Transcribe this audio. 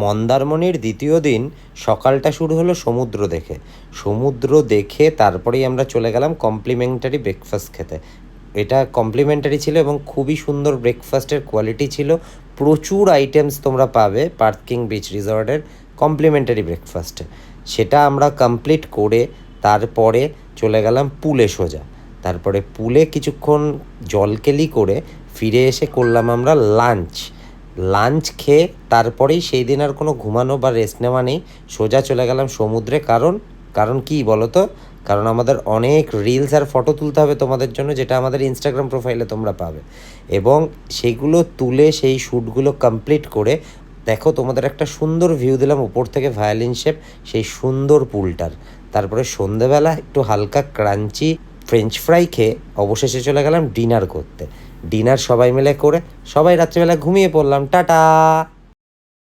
মন্দারমণির দ্বিতীয় দিন সকালটা শুরু হলো সমুদ্র দেখে তারপরেই আমরা চলে গেলাম কমপ্লিমেন্টারি ব্রেকফাস্ট খেতে। এটা কমপ্লিমেন্টারি ছিল এবং খুবই সুন্দর ব্রেকফাস্টের কোয়ালিটি ছিল। প্রচুর আইটেমস তোমরা পাবে পার্ক কিং বিচ রিসর্টের কমপ্লিমেন্টারি ব্রেকফাস্টে। সেটা আমরা কমপ্লিট করে তারপরে চলে গেলাম পুলে সোজা। তারপরে পুলে কিছুক্ষণ জলকেলি করে ফিরে এসে করলাম আমরা লাঞ্চ খেয়ে তারপরেই সেই দিন আর কোনো ঘুমানো বা রেস্ট নেওয়া নেই, সোজা চলে গেলাম সমুদ্রে। কারণ কি বলো তো, কারণ আমাদের অনেক রিলস আর ফটো তুলতে হবে তোমাদের জন্য, যেটা আমাদের ইনস্টাগ্রাম প্রোফাইলে তোমরা পাবে। এবং সেগুলো তুলে সেই শ্যুটগুলো কমপ্লিট করে দেখো তোমাদের একটা সুন্দর ভিউ দিলাম উপর থেকে ভায়োলিন শেপ সেই সুন্দর পুলটার। তারপরে সন্ধেবেলা একটু হালকা ক্রাঞ্চি ফ্রেঞ্চ ফ্রাই খেয়ে অবশেষে চলে গেলাম ডিনার করতে। ডিনার সবাই মিলে করে সবাই রাত্রিবেলা ঘুমিয়ে পড়লাম। টাটা।